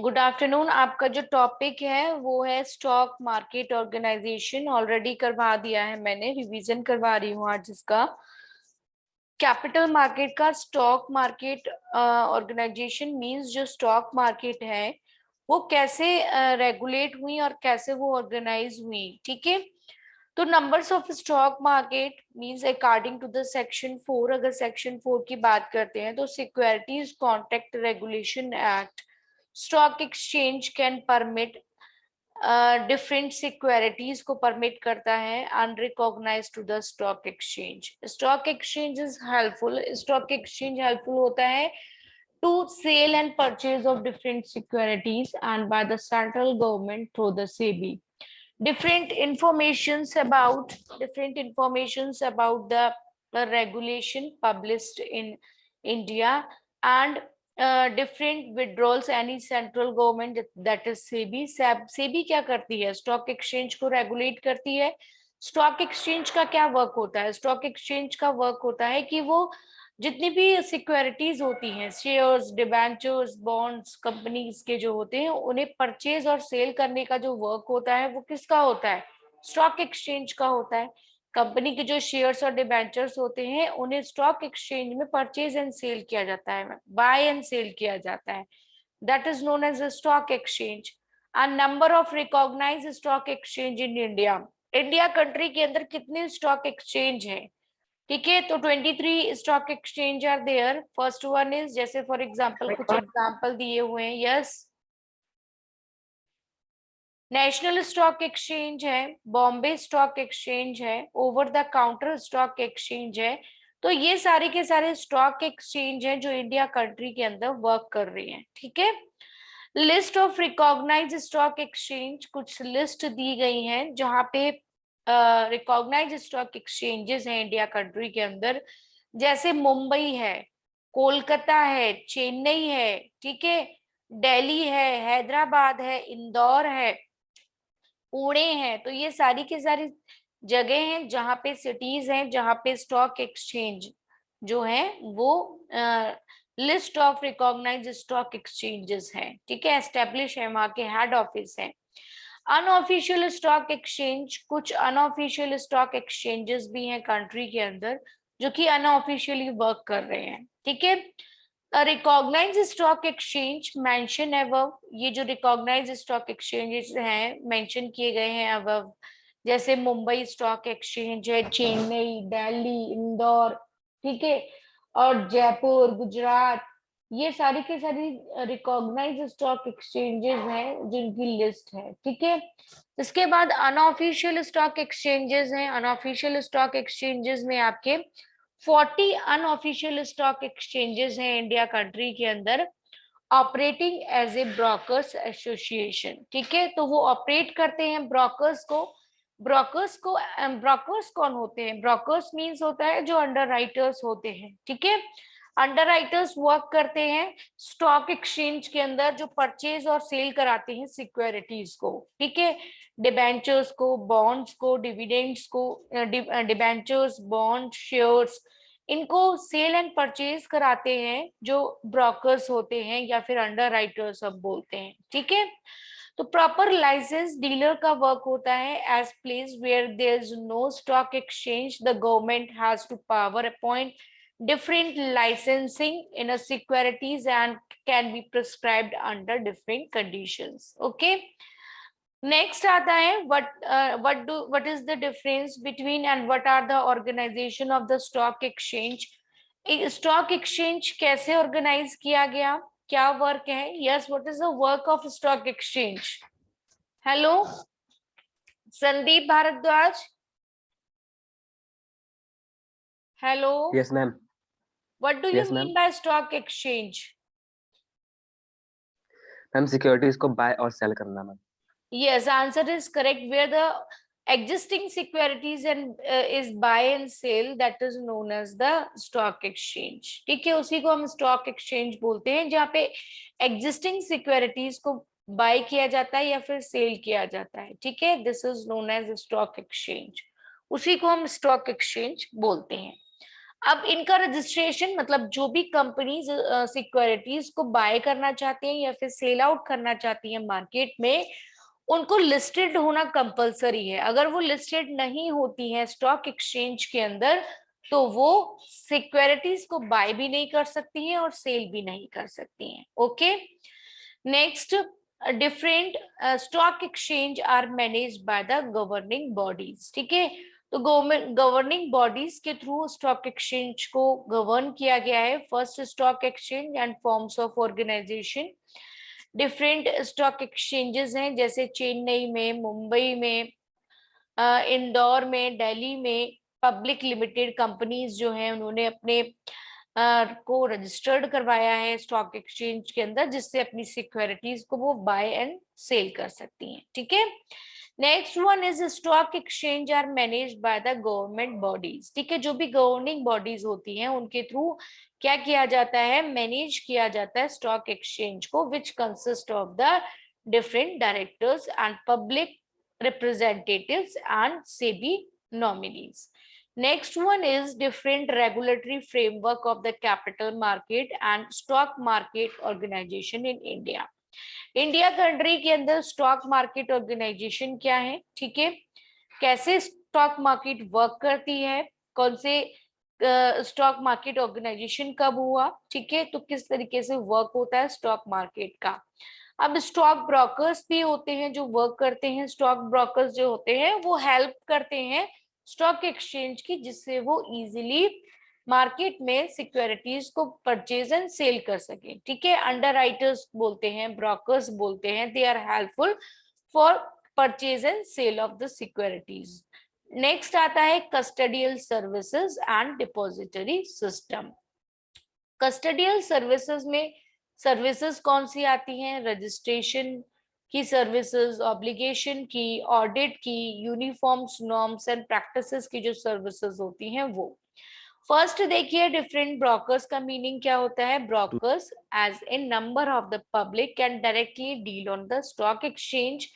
Good afternoon. आपका जो topic है वो है स्टॉक मार्केट ऑर्गेनाइजेशन। ऑलरेडी करवा दिया है मैंने, रिवीजन करवा रही हूँ आज इसका। कैपिटल मार्केट का स्टॉक मार्केट ऑर्गेनाइजेशन मींस जो स्टॉक मार्केट है वो कैसे रेगुलेट हुई और कैसे वो ऑर्गेनाइज हुई। ठीक है, तो numbers of stock market means according to the section 4। अगर सेक्शन 4 की बात करते हैं तो securities contract regulation act, stock exchange can permit different securities को परमिट करता है unrecognize to the stock exchange. Stock exchange is helpful, stock exchange helpful होता है to sale and purchase of different securities and by the central government through the SEBI. Different informations about the regulation published in India and different withdrawals any central government that is SEBI. SEBI क्या करती है? Stock exchange को regulate करती है। Stock exchange का क्या work होता है? स्टॉक एक्सचेंज का वर्क होता है कि वो जितनी भी सिक्योरिटीज होती हैं, शेयर्स, डिबेंचर्स, बॉन्ड्स, कंपनीज के जो होते हैं, उन्हें परचेज और सेल करने का जो वर्क होता है वो किसका होता है? स्टॉक एक्सचेंज का होता है। कंपनी के जो शेयर्स और डिबेंचर्स होते हैं उन्हें स्टॉक एक्सचेंज में परचेज एंड सेल किया जाता है, बाय एंड सेल किया जाता है। That is known as a stock exchange. A number of recognized stock exchange in India. India country के अंदर कितने स्टॉक एक्सचेंज हैं? ठीक है, तो 23 stock exchange are there. First one is, जैसे फॉर एग्जांपल कुछ एग्जांपल दिए हुए हैं। यस, नेशनल स्टॉक एक्सचेंज है, बॉम्बे स्टॉक एक्सचेंज है, over the counter stock exchange है। तो ये सारे के सारे स्टॉक एक्सचेंज हैं जो इंडिया कंट्री के अंदर वर्क कर रहे हैं। ठीक है, list of recognize stock exchange, कुछ लिस्ट दी गई हैं जहां पे रिकॉग्नाइज स्टॉक एक्सचेंजेस हैं इंडिया कंट्री के अंदर। जैसे मुंबई है, कोलकाता है, चेन्नई है, ठीक है, दिल्ली है, हैदराबाद है, इंदौर है, पुणे है। तो ये सारी की सारी जगह हैं जहाँ पे सिटीज हैं जहाँ पे स्टॉक एक्सचेंज जो है वो list of recognized stock exchanges हैं। ठीक है, एस्टेब्लिश है, वहाँ के हेड ऑफिस है। अनऑफिशियल स्टॉक एक्सचेंज, कुछ अनऑफिशियल स्टॉक एक्सचेंजेस भी हैं कंट्री के अंदर जो कि अनऑफिशियली वर्क कर रहे हैं। ठीक है, recognize stock exchange mention above, ये जो रिकॉग्नाइज स्टॉक एक्सचेंजेस हैं मेंशन किए गए हैं अबव, जैसे मुंबई स्टॉक एक्सचेंज है, चेन्नई, दिल्ली, इंदौर, ठीक है, और जयपुर, गुजरात, ये सारी की सारी रिकॉग्नाइज स्टॉक एक्सचेंजेस हैं जिनकी लिस्ट है। ठीक है, इसके बाद अनऑफिशियल स्टॉक एक्सचेंजेस हैं। अनऑफिशियल स्टॉक एक्सचेंजेस में आपके 40 अनऑफिशियल स्टॉक एक्सचेंजेस हैं इंडिया कंट्री के अंदर, operating as a brokers association. ठीक है, तो वो ऑपरेट करते हैं ब्रोकर्स को। ब्रोकर्स कौन होते हैं? ब्रोकर्स मींस होता है जो अंडर राइटर्स होते हैं। ठीक है, अंडर राइटर्स वर्क करते हैं स्टॉक एक्सचेंज के अंदर, जो परचेज और सेल कराते हैं सिक्योरिटीज को। ठीक है, डिबेंचर्स को, बॉन्ड्स को, डिविडेंड्स को, डिबेंचर्स, बॉन्ड, शेयर्स, इनको सेल एंड परचेज कराते हैं जो ब्रोकर्स होते हैं या फिर अंडर राइटर्स सब बोलते हैं। ठीक है, तो प्रॉपर लाइसेंस डीलर का वर्क होता है। As place where there is no stock exchange the government has to power appoint different licensing in a securities and can be prescribed under different conditions. Okay, next आता है what is the difference between and what are the organization of the stock exchange. Stock exchange कैसे organise किया गया, क्या work है? Yes, what is the work of stock exchange? Hello Sandeep Bhardwaj, hello, yes ma'am. What do you yes ma'am. Mean by stock exchange? Ma'am securities को buy और sell करना ma'am. Yes, answer is correct. Where the existing securities and is buy and sale, that is known as the stock exchange. ठीक है, उसी को हम stock exchange बोलते हैं जहाँ पे existing securities को बाय किया जाता है या फिर सेल किया जाता है। ठीक है, this is known as stock exchange, उसी को हम स्टॉक एक्सचेंज बोलते हैं। अब इनका रजिस्ट्रेशन मतलब जो भी कंपनीज सिक्योरिटीज को बाय करना चाहती हैं या फिर सेल आउट करना चाहती हैं मार्केट में, उनको लिस्टेड होना कंपलसरी है। अगर वो लिस्टेड नहीं होती हैं स्टॉक एक्सचेंज के अंदर तो वो सिक्योरिटीज को बाय भी नहीं कर सकती हैं और सेल भी नहीं कर सकती हैं। Okay, next, different stock exchange are managed by the governing bodies. ठीक है, तो गवर्निंग बॉडीज के थ्रू स्टॉक एक्सचेंज को गवर्न किया गया है। First, stock exchange and forms of organisation. Different stock exchanges हैं, जैसे चेन्नई में, मुंबई में, इंदौर में, दिल्ली में पब्लिक लिमिटेड कंपनीज जो हैं उन्होंने अपने को रजिस्टर्ड करवाया है स्टॉक एक्सचेंज के अंदर, जिससे अपनी सिक्योरिटीज को वो बाय एंड सेल कर सकती हैं। ठीक है, next one is stock exchange are managed by the government bodies. ठीक है, जो भी गवर्निंग बॉडीज होती हैं उनके थ्रू क्या किया जाता है, मैनेज किया जाता है स्टॉक एक्सचेंज को, which consist of the different directors and public representatives and SEBI nominees. Next one is different regulatory framework of the capital market and stock market organization in India. India country के अंदर stock market organisation क्या है, ठीक है, कैसे stock market work करती है, कौन से स्टॉक मार्केट ऑर्गेनाइजेशन कब हुआ, ठीक है, तो किस तरीके से वर्क होता है स्टॉक मार्केट का। अब स्टॉक ब्रोकर्स भी होते हैं जो वर्क करते हैं। स्टॉक ब्रोकर्स जो होते हैं वो हेल्प करते हैं स्टॉक एक्सचेंज की, जिससे वो इजीली मार्केट में सिक्योरिटीज को परचेज एंड सेल कर सके। ठीक है, अंडरराइटर्स बोलते हैं, ब्रोकर्स बोलते हैं, they are helpful for purchase and sale of the securities. Next आता है custodial services and depository system. Custodial services में सर्विसेज कौन सी आती हैं, रजिस्ट्रेशन की सर्विसेज, ऑब्लिगेशन की, ऑडिट की, यूनिफॉर्म्स नॉर्म्स एंड प्रैक्टिसेस की जो सर्विसेज होती हैं वो। फर्स्ट देखिए, डिफरेंट ब्रोकर्स का मीनिंग क्या होता है। Brokers as a number of the public can directly deal on the stock exchange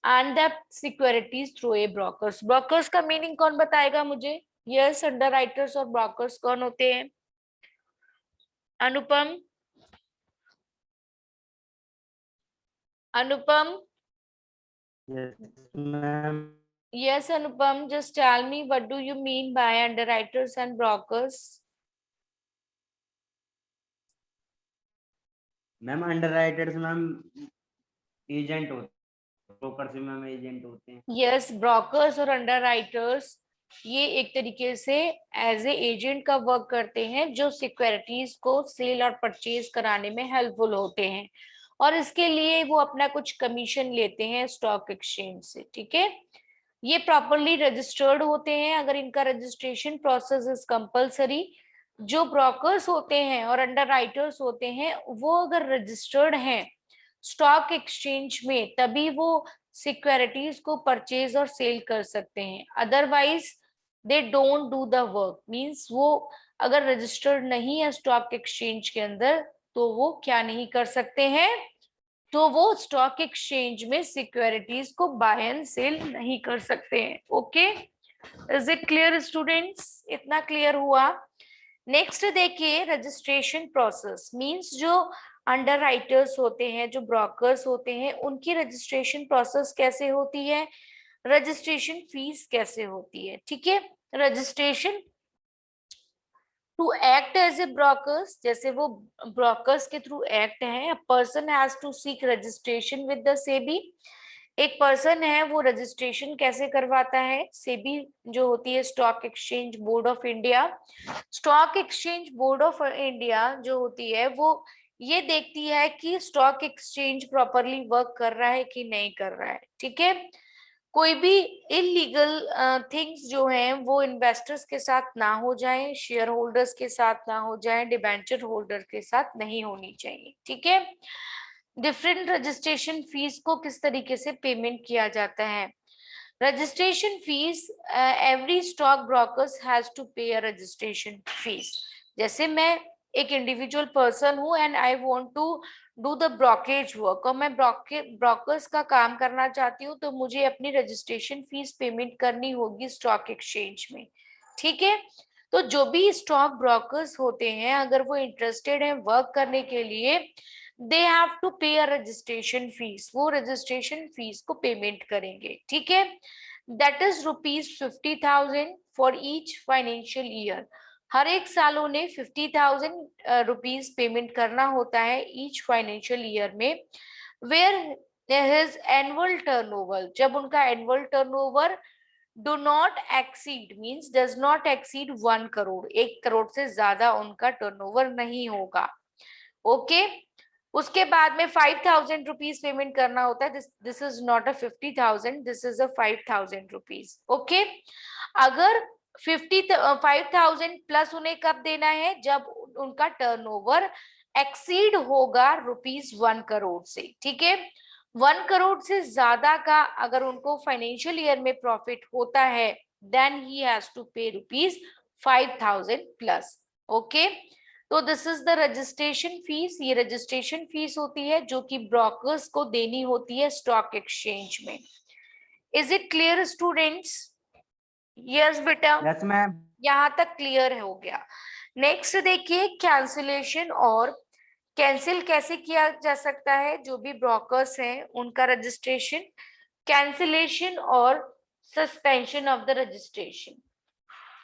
and the securities through a brokers. Brokers का मीनिंग कौन बताएगा मुझे। यस, अंडरराइटर्स और ब्रोकर्स कौन होते हैं। अनुपम, अनुपम। Yes, ma'am. Yes, Anupam, just tell me what do you mean by underwriters and brokers? Ma'am underwriters ma'am agent होते हैं, ब्रोकर्स भी मैम एजेंट होते हैं। Yes, brokers और underwriters ये एक तरीके से एज ए एजेंट का वर्क करते हैं जो सिक्योरिटीज को सेल और परचेज कराने में हेल्पफुल होते हैं, और इसके लिए वो अपना कुछ कमीशन लेते हैं स्टॉक एक्सचेंज से। ठीक है, ये प्रॉपरली रजिस्टर्ड होते हैं। अगर इनका रजिस्ट्रेशन प्रोसेस इज कंपलसरी, जो ब्रोकर्स होते हैं और अंडरराइटर्स होते हैं वो अगर रजिस्टर्ड हैं स्टॉक एक्सचेंज में तभी वो सिक्योरिटीज को परचेज और सेल कर सकते हैं, otherwise they don't do the work. Means वो अगर रजिस्टर्ड नहीं है स्टॉक एक्सचेंज के अंदर तो वो क्या नहीं कर सकते हैं, तो वो स्टॉक एक्सचेंज में सिक्योरिटीज को बाय एंड सेल नहीं कर सकते हैं। Okay, is it clear students, इतना क्लियर हुआ। नेक्स्ट देखिए, रजिस्ट्रेशन प्रोसेस मींस जो अंडरराइटर्स होते हैं, जो ब्रोकर्स होते हैं, उनकी रजिस्ट्रेशन प्रोसेस कैसे होती है, रजिस्ट्रेशन फीस कैसे होती है। ठीक है, registration to act as a brokers, जैसे वो ब्रोकर्स के थ्रू एक्ट है, person has to seek registration with the SEBI. एक पर्सन है वो रजिस्ट्रेशन कैसे करवाता है, सेबी जो होती है stock exchange board of India. Stock exchange board of India जो होती है वो ये देखती है कि स्टॉक एक्सचेंज प्रॉपरली वर्क कर रहा है कि नहीं कर रहा है। ठीक है, कोई भी इलीगल थिंग्स जो हैं वो इन्वेस्टर्स के साथ ना हो जाएं, शेयर होल्डर्स के साथ ना हो जाएं, डिबेंचर होल्डर के साथ नहीं होनी चाहिए। ठीक है, डिफरेंट रजिस्ट्रेशन फीस को किस तरीके से पेमेंट किया जाता है। Registration fees, every stock brokers has to pay a registration fees. जैसे मैं एक इंडिविजुअल पर्सन हूं and I want to do the brokerage work, और मैं ब्रोकर्स का काम करना चाहती हूँ, तो मुझे अपनी रजिस्ट्रेशन फीस पेमेंट करनी होगी स्टॉक एक्सचेंज में। ठीक है, तो जो भी स्टॉक ब्रोकर्स होते हैं अगर वो इंटरेस्टेड हैं वर्क करने के लिए, दे have to pay a registration fees, वो रजिस्ट्रेशन फीस को पेमेंट करेंगे, ठीक है। That is ₹50,000 for each financial year. हर एक साल उन्हें 50,000 रुपीज पेमेंट करना होता है ईच फाइनेंशियल ईयर में। वेयर हिज एनुअल टर्नओवर, जब उनका annual turnover do not exceed means does not exceed 1 crore, 1 crore से ज्यादा उनका टर्नओवर नहीं होगा, ओके। उसके बाद में 5,000 रुपीज पेमेंट करना होता है। This is not a 50,000, this is a 5,000 rupees, okay. अगर 5,000 प्लस उन्हें कब देना है, जब उनका टर्नओवर एक्सीड होगा ₹1 करोड़ से, ठीक है। 1 करोड़ से ज्यादा का अगर उनको फाइनेंशियल ईयर में प्रॉफिट होता है, देन ही हैज टू पे ₹5,000 प्लस, ओके। तो this is the registration fees, ये रजिस्ट्रेशन फीस होती है जो कि ब्रोकर्स को देनी होती है स्टॉक एक्सचेंज में। Is it clear students? Yes बेटा, यस मैम। यहाँ तक क्लियर हो गया। नेक्स्ट देखिए, कैंसिलेशन और कैंसिल कैसे किया जा सकता है। जो भी ब्रोकर्स हैं उनका रजिस्ट्रेशन, कैंसिलेशन और सस्पेंशन ऑफ द रजिस्ट्रेशन।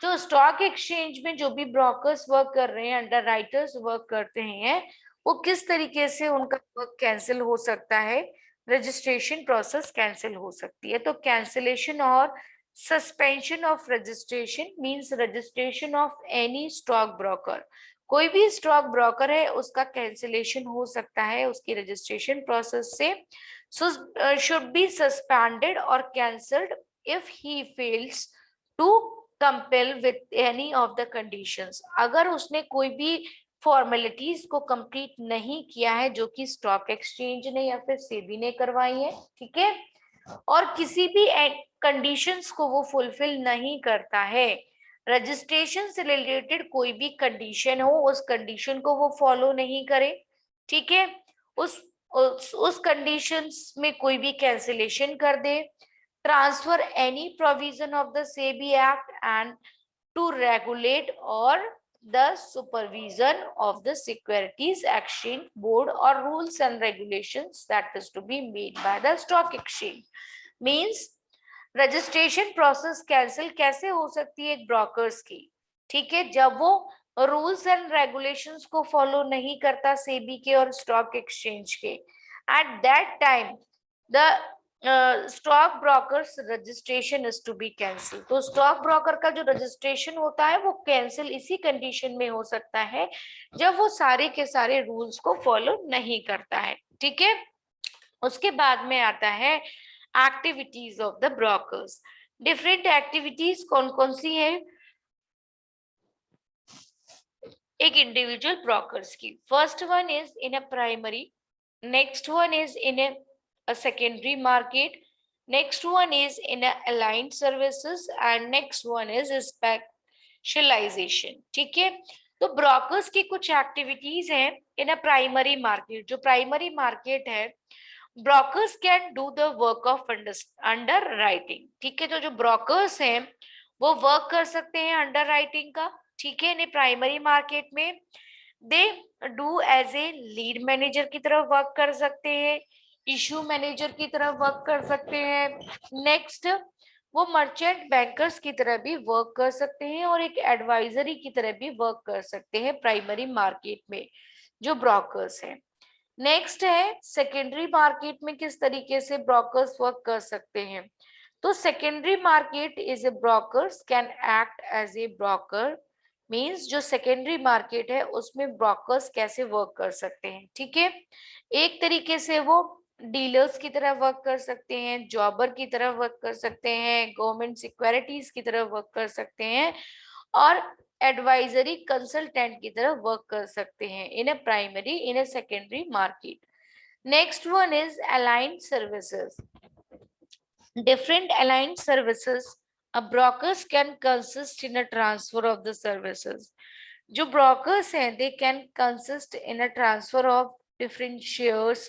जो स्टॉक एक्सचेंज में जो भी ब्रोकर्स वर्क कर रहे हैं, अंडर राइटर्स वर्क करते हैं, वो किस तरीके से उनका वर्क कैंसिल हो सकता है, रजिस्ट्रेशन प्रोसेस कैंसिल हो सकती है। तो कैंसिलेशन और suspension of registration means registration of any stock broker, कोई भी स्टॉक ब्रोकर है उसका कैंसिलेशन हो सकता है उसकी रजिस्ट्रेशन प्रोसेस से। शुड बी सस्पेंडेड और cancelled if he fails to comply with any of the conditions, अगर उसने कोई भी फॉर्मेलिटीज को कंप्लीट नहीं किया है जो कि स्टॉक एक्सचेंज ने या फिर सेबी ने करवाई है, ठीक है, और किसी भी कंडीशंस को वो फुलफिल नहीं करता है, रजिस्ट्रेशन से रिलेटेड कोई भी कंडीशन हो उस कंडीशन को वो फॉलो नहीं करे, ठीक है, उस कंडीशंस में कोई भी कैंसिलेशन कर दे, transfer any provision of the SEBI Act and to regulate or the supervision of the Securities Exchange Board or rules and regulations that is to be made by the stock exchange. Means registration process cancel कैसे हो सकती है एक brokers की, ठीक है, जब वो रूल्स एंड रेगुलेशंस को फॉलो नहीं करता सेबी के और स्टॉक एक्सचेंज के, at that time the stock brokers registration is to be cancel. तो स्टॉक ब्रोकर का जो रजिस्ट्रेशन होता है वो कैंसिल इसी कंडीशन में हो सकता है जब वो सारे के सारे रूल्स को फॉलो नहीं करता है, ठीक है। उसके बाद में आता है activities of the brokers. Different activities कौन कौन सी है एक इंडिविजुअल ब्रोकर्स की। First one is in a primary, next one is in a secondary market, next one is in a aligned services and next one is specialization, ठीक है। तो brokers की कुछ एक्टिविटीज हैं इन अ प्राइमरी मार्केट। जो primary market है, brokers can do the work of under writing, ठीक है। तो जो ब्रोकर्स हैं वो वर्क कर सकते हैं अंडर राइटिंग का, ठीक है, इन प्राइमरी मार्केट में। They do as a lead manager की तरह वर्क कर सकते हैं, इशू मैनेजर की तरह वर्क कर सकते हैं। नेक्स्ट, वो मर्चेंट बैंकर्स की तरह भी वर्क कर सकते हैं और एक एडवाइजरी की तरह भी वर्क कर सकते हैं प्राइमरी मार्केट में जो ब्रोकर्स हैं। नेक्स्ट है सेकेंडरी मार्केट में किस तरीके से ब्रोकर्स वर्क कर सकते हैं। तो secondary market is a brokers can act as a broker, means जो सेकेंडरी मार्केट है उसमें ब्रोकर्स कैसे वर्क कर सकते हैं, ठीक है। एक तरीके से वो डीलर्स की तरह वर्क कर सकते हैं, जॉबर की तरह वर्क कर सकते हैं, गवर्नमेंट सिक्योरिटीज की तरह वर्क कर सकते हैं और एडवाइजरी कंसल्टेंट की तरह वर्क कर सकते हैं in a primary in a secondary market. Next one is allied services. Different allied services brokers can consist in a transfer of the services. जो brokers हैं they can consist in a transfer of different shares,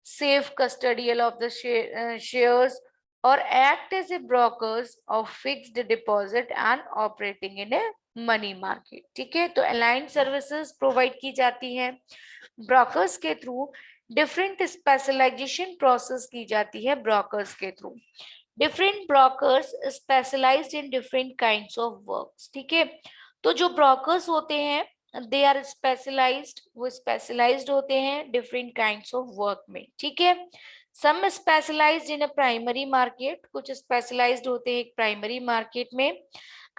safe custodial of the shares or act as a brokers of fixed deposit and operating in a money market. ठीक है, तो aligned services provide की जाती है brokers के थ्रू। Different specialisation process की जाती है ब्रोकर्स के थ्रू। Different brokers specialised in different kinds of works. ठीक है, तो जो ब्रोकर्स होते हैं दे आर स्पेशलाइज्ड, वो स्पेशलाइज्ड होते हैं डिफरेंट काइंड्स ऑफ वर्क में। ठीक है, some specialised in a primary market, कुछ स्पेशलाइज्ड होते हैं एक प्राइमरी मार्केट में,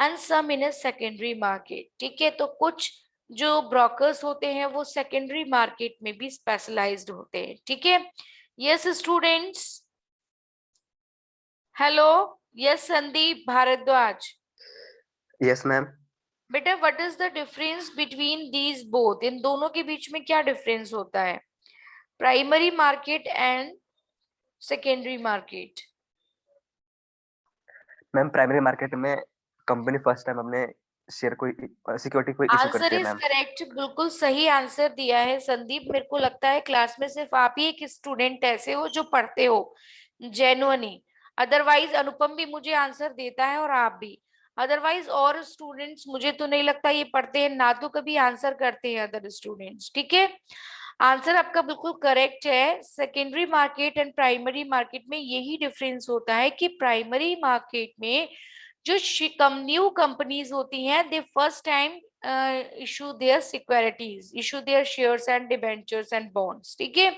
and some in a secondary market. ठीक है, तो कुछ जो ब्रोकर्स होते हैं वो सेकेंडरी मार्केट में भी स्पेशलाइज्ड होते हैं। ठीक है, yes students, hello, yes Sandeep Bhardwaj. Yes ma'am. बेटा what is the difference between these both, इन दोनों के बीच में क्या डिफरेंस होता है, primary market and secondary market? Ma'am primary market में कंपनी फर्स्ट टाइम अपने शेयर को सिक्योरिटी को इशू आंसर करते हैं इज मैम। करेक्ट, बिल्कुल सही आंसर दिया है संदीप। मेरे को लगता है क्लास में सिर्फ आप ही एक स्टूडेंट ऐसे हो जो पढ़ते हो जेन्युइनली, अदरवाइज अनुपम भी मुझे आंसर देता है और आप भी, अदरवाइज और स्टूडेंट्स मुझे तो नहीं लगता ये पढ़ते हैं, ना तो कभी आंसर करते हैं अदर स्टूडेंट्स। ठीक है, आंसर आपका बिल्कुल करेक्ट है। Secondary market and primary market में यही डिफरेंस होता है कि प्राइमरी मार्केट में जो न्यू कंपनीज होती हैं they first time issue their securities, issue their shares and debentures and bonds. ठीक है,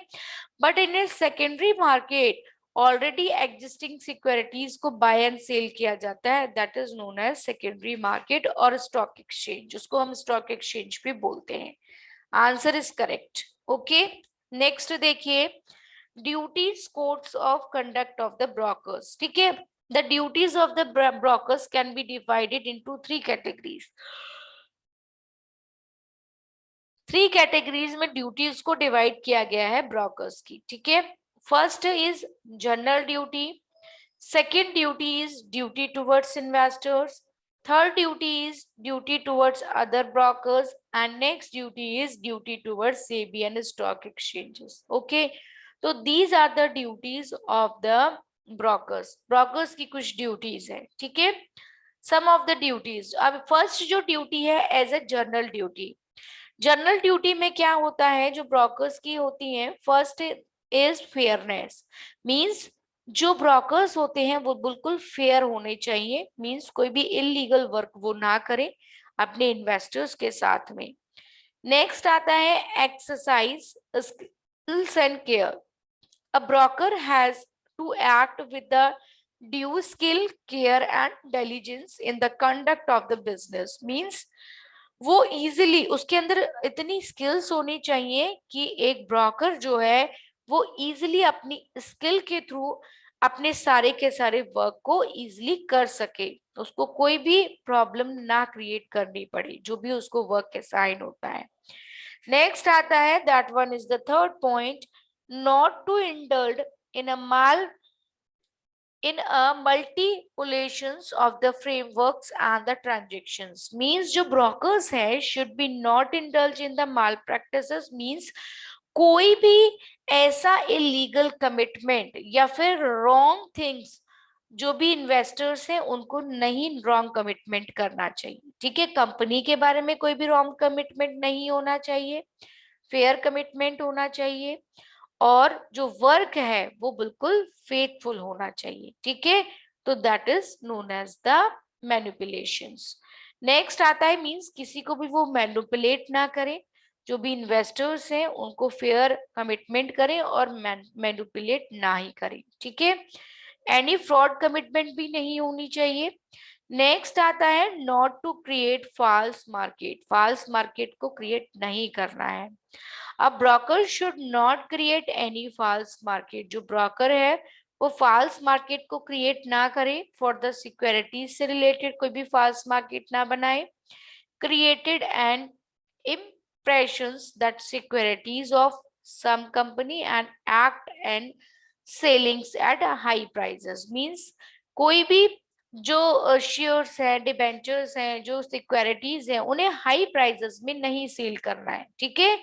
but in a secondary market already existing securities को बाय एंड सेल किया जाता है, that is known as secondary market और stock exchange, जिसको हम stock exchange भी बोलते हैं। Answer is correct. Okay, next देखिए, duties codes of conduct of the brokers. ठीक है, the duties of the brokers can be divided into 3 categories. 3 categories में ड्यूटीज को डिवाइड किया गया है ब्रोकर्स की। ठीक है, first is general duty, second duty is duty towards investors, third duty is duty towards other brokers, and next duty is duty towards SEBI and stock exchanges. Okay, so these are the duties of the brokers. brokers की कुछ duties है। ठीक है, some of the duties, अब first जो duty है as a general duty, general duty में क्या होता है जो ब्रोकर्स की होती है, फर्स्ट इज फेयरनेस, मींस जो ब्रोकर्स होते हैं वो बिल्कुल फेयर होने चाहिए, मींस कोई भी इलीगल वर्क वो ना करें अपने इन्वेस्टर्स के साथ में। नेक्स्ट आता है exercise skills and care, a broker has to act with the due skill care and diligence in the conduct of the business, means वो इजीली, उसके अंदर इतनी स्किल्स होनी चाहिए कि एक ब्रोकर जो है वो इजीली अपनी स्किल के थ्रू अपने सारे के सारे वर्क को इजीली कर सके, उसको कोई भी प्रॉब्लम ना क्रिएट करनी पड़े जो भी उसको वर्क असाइन होता है। नेक्स्ट आता है, that one is the third point, not to indulge in a माल in a multiplications of the frameworks and the transactions, means जो brokers है should be not indulge in the malpractices, means कोई भी ऐसा illegal commitment या फिर wrong things जो भी इन्वेस्टर्स हैं उनको नहीं रॉन्ग कमिटमेंट करना चाहिए। ठीक है, कंपनी के बारे में कोई भी रॉन्ग कमिटमेंट नहीं होना चाहिए, फेयर कमिटमेंट होना चाहिए, और जो वर्क है वो बिल्कुल फेथफुल होना चाहिए। ठीक है, तो that is known as the manipulations. Next आता है, मींस किसी को भी वो मैनिपुलेट ना करें, जो भी इन्वेस्टर्स हैं उनको फेयर कमिटमेंट करें और मैनिपुलेट ना ही करें। ठीक है, एनी फ्रॉड कमिटमेंट भी नहीं होनी चाहिए। नेक्स्ट आता है, not to create false market, false market को क्रिएट नहीं करना है। अब broker should not create any false market, जो ब्रोकर है वो फॉल्स मार्केट को क्रिएट ना करे, फॉर द सिक्योरिटीज से रिलेटेड कोई भी फॉल्स मार्केट ना बनाए, created and impressions that securities of some company and act and sellings at high prices, means कोई भी जो शेयर्स है, डिबेंचर्स हैं, जो सिक्योरिटीज हैं उन्हें हाई प्राइसेस में नहीं सेल करना है। ठीक है,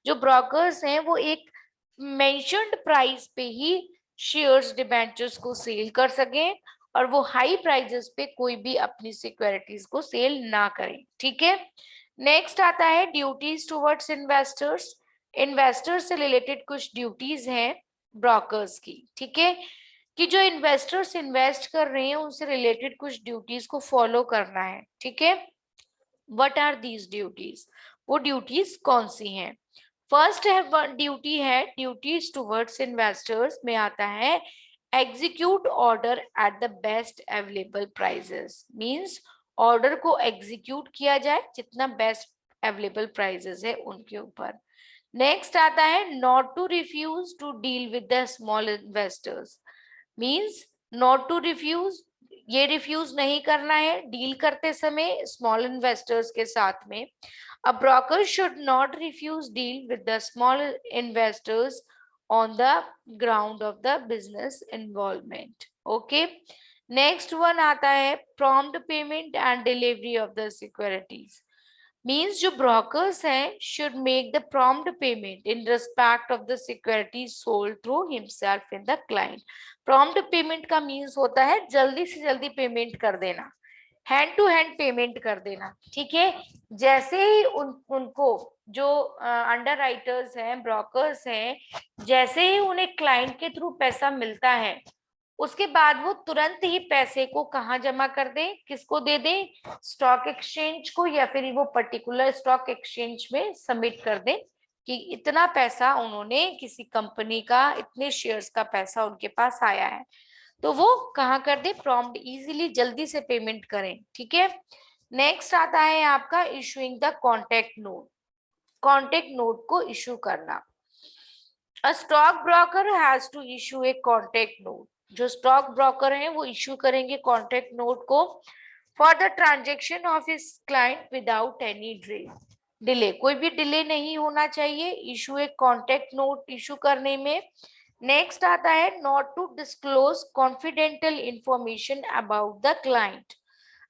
जो ब्रोकर्स हैं वो एक मेंशन्ड प्राइस पे ही शेयर्स डिबेंचर्स को सेल कर सकें और वो हाई प्राइजेस पे कोई भी अपनी सिक्योरिटीज को सेल ना करें। ठीक है, नेक्स्ट आता है ड्यूटीज टुवर्ड्स इन्वेस्टर्स। इन्वेस्टर्स से रिलेटेड कुछ ड्यूटीज हैं ब्रोकर्स की। ठीक है, कि जो इन्वेस्टर्स इन्वेस्ट कर रहे हैं उनसे रिलेटेड कुछ ड्यूटीज को फॉलो करना है। ठीक है, व्हाट आर दीज ड्यूटीज, वो ड्यूटीज कौन सी हैं? फर्स्ट है ड्यूटी है ड्यूटीज टुवर्ड्स इन्वेस्टर्स में आता है execute order at the best available prices. Means order को एग्जीक्यूट किया जाए जितना बेस्ट अवेलेबल प्राइजेस है उनके ऊपर। नेक्स्ट आता है not to refuse to deal with the small investors. Means not to refuse, ये रिफ्यूज नहीं करना है डील करते समय स्मॉल इन्वेस्टर्स के साथ में। A broker should not refuse deal with the small investors on the ground of the business involvement. Okay. Next one आता है prompt payment and delivery of the securities. Means जो brokers हैं should make the prompt payment in respect of the securities sold through himself in the client. Prompt payment का means होता है जल्दी से जल्दी पेमेंट कर देना, हैंड टू हैंड पेमेंट कर देना। ठीक है, जैसे ही उनको जो अंडर राइटर्स हैं ब्रोकर्स हैं, जैसे ही उन्हें क्लाइंट के थ्रू पैसा मिलता है उसके बाद वो तुरंत ही पैसे को कहाँ जमा कर दें, किसको दे दें, स्टॉक एक्सचेंज को, या फिर वो पर्टिकुलर स्टॉक एक्सचेंज में सबमिट कर दें कि इतना पैसा उन्होंने किसी कंपनी का, इतने शेयर्स का पैसा उनके पास आया है। तो वो कहाँ कर दे, प्रॉम्प्ट इजीली जल्दी से पेमेंट करें। ठीक है, नेक्स्ट आता है आपका issuing the contract note. Contract note को इशू करना। A stock broker has to issue a contract note. जो स्टॉक ब्रोकर हैं वो इशू करेंगे कॉन्टेक्ट नोट को for the transaction of his client without any delay. कोई भी डिले नहीं होना चाहिए issue a contract note issue करने में। नेक्स्ट आता है not to disclose confidential information about the client.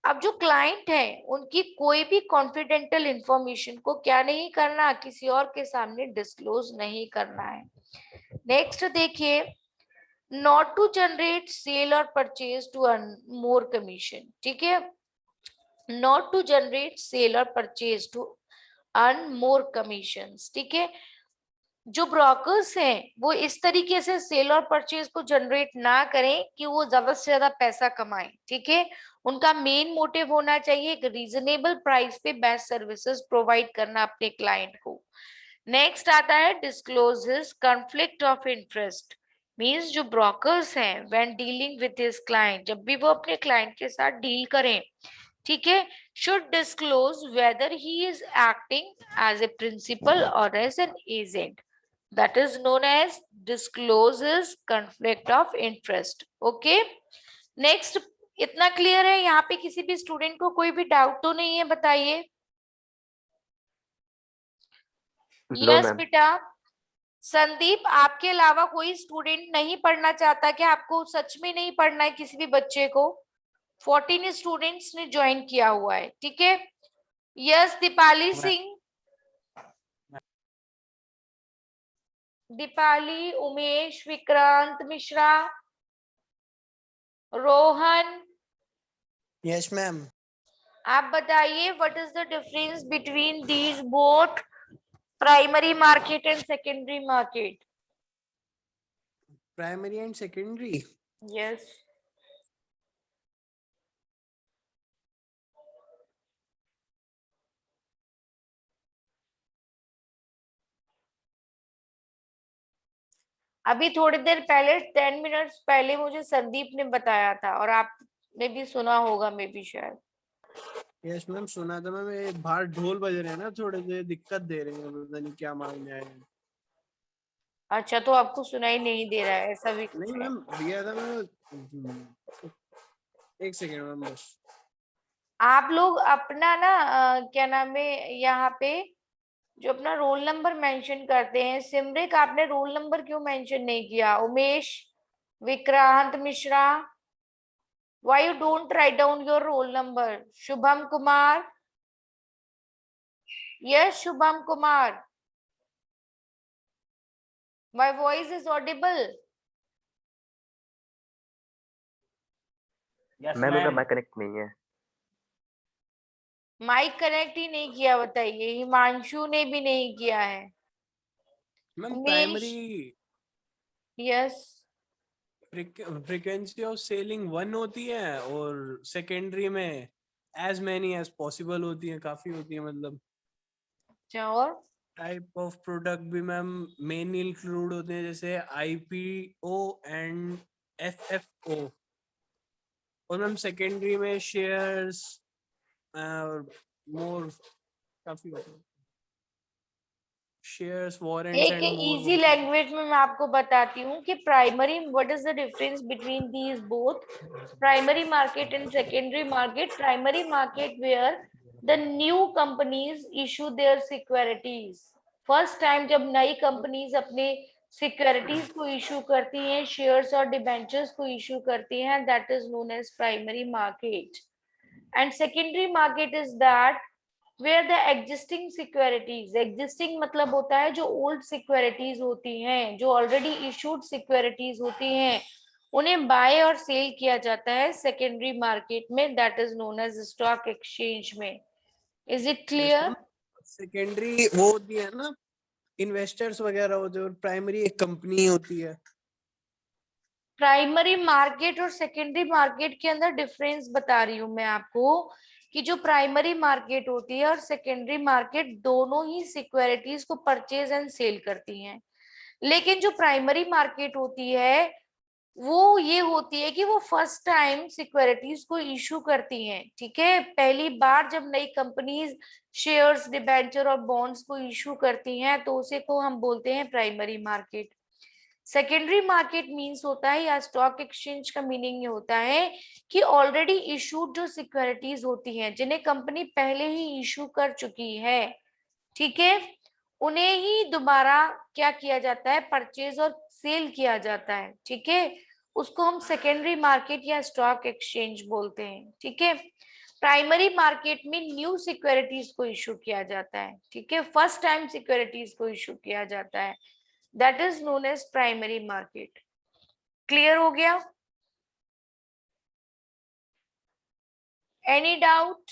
अब जो क्लाइंट है उनकी कोई भी कॉन्फिडेंशियल इंफॉर्मेशन को क्या नहीं करना, किसी और के सामने डिस्क्लोज नहीं करना है। नेक्स्ट देखिए नॉट टू जनरेट सेल और purchase to earn more commission. ठीक है, नॉट टू जनरेट सेल और purchase to earn more commission. ठीक है, जो ब्रोकर्स हैं वो इस तरीके से सेल और परचेज को जनरेट ना करें कि वो ज्यादा से ज्यादा पैसा कमाएं। ठीक है, उनका मेन मोटिव होना चाहिए एक रीजनेबल प्राइस पे बेस्ट सर्विसेज प्रोवाइड करना अपने क्लाइंट को। नेक्स्ट आता है discloses conflict of interest. Means जो ब्रोकर्स हैं when dealing with his client, जब भी वो अपने क्लाइंट के साथ डील करें, ठीक है, should disclose whether he is acting as a principal or as an agent. That is known as discloses conflict of interest. Okay. Next, इतना क्लियर है? यहाँ पे किसी भी स्टूडेंट को कोई भी डाउट तो नहीं है? बताइए। यस बेटा। संदीप, आपके अलावा कोई स्टूडेंट नहीं पढ़ना चाहता क्या? आपको सच में नहीं पढ़ना है किसी भी बच्चे को? 14 स्टूडेंट्स ने ज्वाइन किया हुआ है। ठीक है, yes Deepali Singh, Deepali, Umesh, Vikrant Mishra, Rohan. Yes ma'am. आप बताइए what is the difference between these both primary market and secondary market? Primary and secondary. Yes. अभी थोड़ी देर पहले 10 मिनट्स पहले मुझे संदीप ने बताया था और आपने भी सुना होगा मे बी शायद। यस मैम सुना था मैम। ये बाहर ढोल बज रहे हैं ना, थोड़े से दिक्कत दे रहे हैं, पता नहीं क्या मांगने आए हैं। अच्छा, तो आपको सुनाई नहीं दे रहा है ऐसा भी? नहीं मैम दिया था मैम। एक सेकेंड मैम बस। आप लोग अपना ना क्या नाम है यहाँ पे जो अपना रोल नंबर मेंशन करते हैं, सिमरिक आपने रोल नंबर क्यों मेंशन नहीं किया? Umesh, Vikrant Mishra, why you don't write down your roll number? Shubham Kumar, yes Shubham Kumar, my voice is audible? Yes ma'am उनका मैम। माइक कनेक्ट नहीं है। माइक कनेक्ट ही नहीं किया, बताइए। हिमांशु ने भी नहीं किया है। Ma'am Umesh. Primary yes. Frequency of selling 1 होती है और सेकेंडरी में एज मैनी एज पॉसिबल होती है, काफी होती है मतलब। अच्छा, और टाइप ऑफ प्रोडक्ट भी मैम मेन इंक्लूड होते हैं, जैसे आईपीओ एंड एफएफओ। और मैम सेकेंडरी में शेयर्स और मोर काफी होते हैं, शेयर्स वारंट्स एक एंड मोर इजी होते हैं। लैंग्वेज में मैं आपको बताती हूँ कि primary, what is the difference between these both, primary market and secondary market. Primary market where the new companies issue their securities. First time जब नई कंपनीज अपने सिक्योरिटीज को इशू करती हैं, शेयर्स और डिबेंचर्स को इशू करती हैं, that is known as primary market. And secondary market is that where the existing securities, existing मतलब होता है जो old securities होती हैं, जो already issued securities होती हैं, उन्हें बाय और सेल किया जाता है सेकेंडरी मार्केट में, that is known as stock exchange में। Is it clear? सेकेंडरी वो होती है ना, इन्वेस्टर्स वगैरह होते हैं, और प्राइमरी एक कंपनी होती है। प्राइमरी मार्केट और सेकेंडरी मार्केट के अंदर डिफरेंस बता रही हूँ मैं आपको, कि जो प्राइमरी मार्केट होती है और सेकेंडरी मार्केट दोनों ही सिक्योरिटीज को परचेज एंड सेल करती हैं। लेकिन जो प्राइमरी मार्केट होती है वो ये होती है कि वो फर्स्ट टाइम सिक्योरिटीज को इशू करती हैं। ठीक है, पहली बार जब नई कंपनीज शेयर्स, डिबेंचर और बॉन्ड्स को इशू करती हैं तो उसे को हम बोलते हैं primary market. Secondary market means होता है, या स्टॉक एक्सचेंज का मीनिंग ये होता है कि ऑलरेडी इशूड जो सिक्योरिटीज होती हैं, जिन्हें कंपनी पहले ही इशू कर चुकी है, ठीक है, उन्हें ही दोबारा क्या किया जाता है, परचेज और सेल किया जाता है। ठीक है, उसको हम सेकेंडरी मार्केट या स्टॉक एक्सचेंज बोलते हैं। ठीक है, प्राइमरी मार्केट में न्यू सिक्योरिटीज को इशू किया जाता है। ठीक है, फर्स्ट टाइम सिक्योरिटीज को इशू किया जाता है, that is known as primary market. Clear हो गया? Any doubt?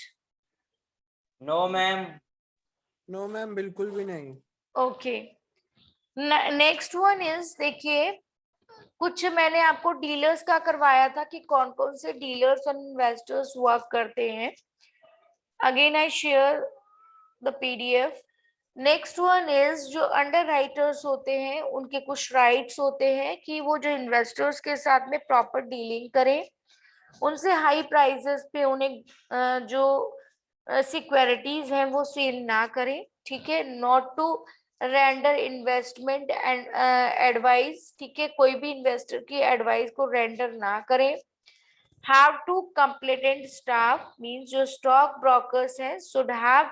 No ma'am. No ma'am, बिल्कुल भी नहीं। ओके, नेक्स्ट वन इज, देखिए कुछ मैंने आपको डीलर्स का करवाया था कि कौन कौन से डीलर्स और इन्वेस्टर्स वर्क करते हैं। Again I share the PDF. Next one is, जो अंडर राइटर्स होते हैं उनके कुछ राइट्स होते हैं कि वो जो इन्वेस्टर्स के साथ में प्रॉपर डीलिंग करें, उनसे हाई प्राइसेस पे उन्हें जो सिक्योरिटीज हैं वो सेल ना करें। ठीक है, not to render investment and advice. ठीक है, कोई भी इन्वेस्टर की एडवाइस को रेंडर ना करें। Have to competent staff, means जो स्टॉक ब्रोकर्स हैं should have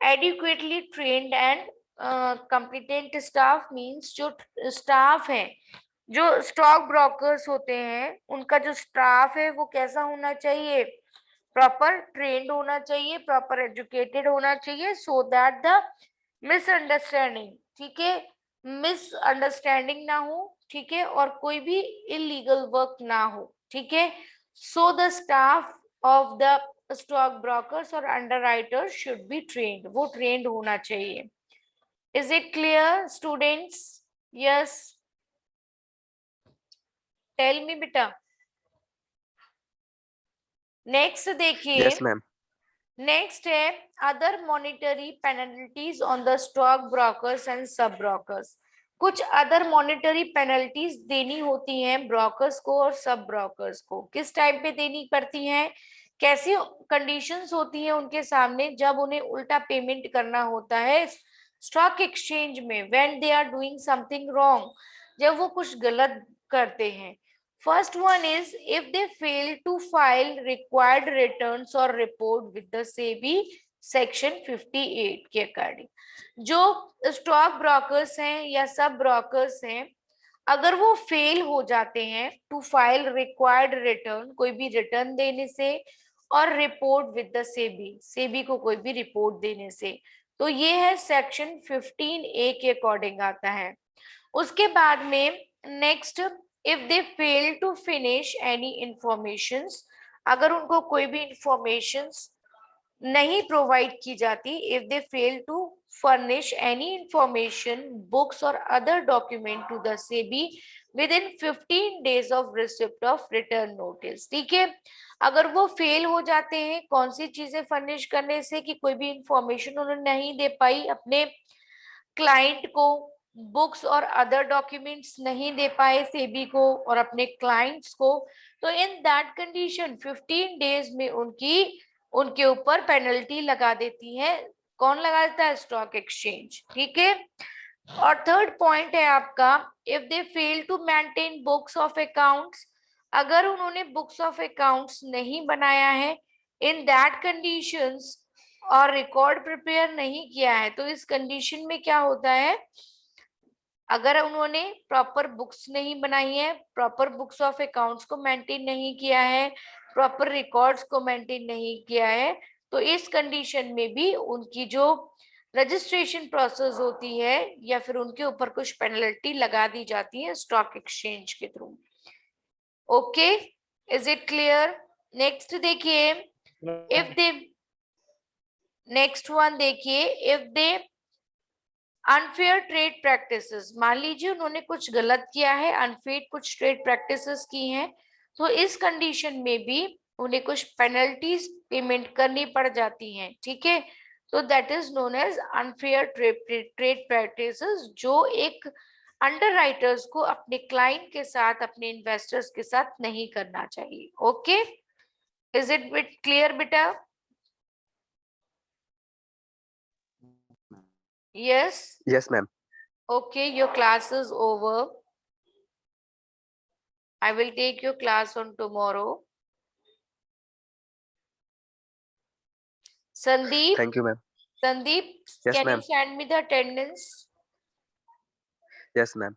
adequately trained and competent staff, means जो स्टाफ है, जो स्टॉक ब्रोकर्स होते हैं उनका जो स्टाफ है वो कैसा होना चाहिए, प्रॉपर ट्रेंड होना चाहिए, प्रॉपर एजुकेटेड होना चाहिए, सो दैट द मिसअंडरस्टैंडिंग, ठीक है, मिसअंडरस्टैंडिंग ना हो, ठीक है, और कोई भी इलीगल वर्क ना हो। ठीक है, so the staff of the stock brokers और अंडरराइटर्स शुड बी ट्रेन्ड, वो ट्रेंड होना चाहिए। Is it clear students? Yes, tell me बेटा। नेक्स्ट देखिए, यस मैम। नेक्स्ट है other monetary penalties on the stock brokers and sub brokers. कुछ other monetary penalties देनी होती हैं ब्रोकर्स को और सब ब्रोकर्स को। किस टाइम पे देनी पड़ती हैं, कैसी कंडीशंस होती हैं उनके सामने जब उन्हें उल्टा पेमेंट करना होता है स्टॉक एक्सचेंज में, when they are doing something wrong, जब वो कुछ गलत करते हैं। First one is if they fail to file required returns or report with the SEBI section 58 के अकॉर्डिंग। जो स्टॉक ब्रोकर्स हैं या सब ब्रोकर्स हैं, अगर वो फेल हो जाते हैं टू फाइल रिक्वायर्ड रिटर्न, कोई भी रिटर्न देने से, और report with the SEBI, SEBI को कोई भी रिपोर्ट देने से, तो ये है सेक्शन 15A के अकॉर्डिंग आता है। उसके बाद में next, if they fail to finish any informations अगर उनको कोई भी इंफॉर्मेशन नहीं प्रोवाइड की जाती, if they fail to furnish any information, books और other document to the SEBI within 15 days of receipt of return notice. ठीक है, अगर वो फेल हो जाते हैं कौन सी चीजें फर्निश करने से, कि कोई भी इंफॉर्मेशन उन्होंने नहीं दे पाई अपने क्लाइंट को, बुक्स और अदर डॉक्यूमेंट्स नहीं दे पाए सेबी को और अपने क्लाइंट्स को, तो इन दैट कंडीशन 15 डेज में उनके ऊपर पेनल्टी लगा देती है। कौन लगा देता है? Stock exchange. ठीक है, और थर्ड पॉइंट है आपका, if they fail to maintain books of accounts, अगर उन्होंने बुक्स ऑफ अकाउंट्स नहीं बनाया है इन दैट कंडीशंस और रिकॉर्ड प्रिपेयर नहीं किया है, तो इस कंडीशन में क्या होता है, अगर उन्होंने प्रॉपर बुक्स नहीं बनाई है, प्रॉपर बुक्स ऑफ अकाउंट्स को मेंटेन नहीं किया है, प्रॉपर रिकॉर्ड्स को मेंटेन नहीं किया है, तो इस कंडीशन में भी उनकी जो रजिस्ट्रेशन प्रोसेस होती है या फिर उनके ऊपर कुछ पेनल्टी लगा दी जाती है स्टॉक एक्सचेंज के through. Okay, is it clear? Next देखिए, इफ दे नेक्स्ट वन देखिए, if they unfair trade practices, मान लीजिए उन्होंने कुछ गलत किया है, अनफेयर कुछ ट्रेड प्रैक्टिसेस की हैं, तो इस कंडीशन में भी उन्हें कुछ पेनल्टीज पेमेंट करनी पड़ जाती हैं। ठीक है, तो that is known as unfair trade practices, जो एक अंडरराइटर्स को अपने क्लाइंट के साथ, अपने इन्वेस्टर्स के साथ नहीं करना चाहिए। Okay, is it bit clear बेटा? Yes. Yes, ma'am. Okay, your class is over. I will take your class on tomorrow. Sandeep, Thank you, ma'am. Sandeep, Yes, can you ma'am. send me the attendance? Yes, ma'am.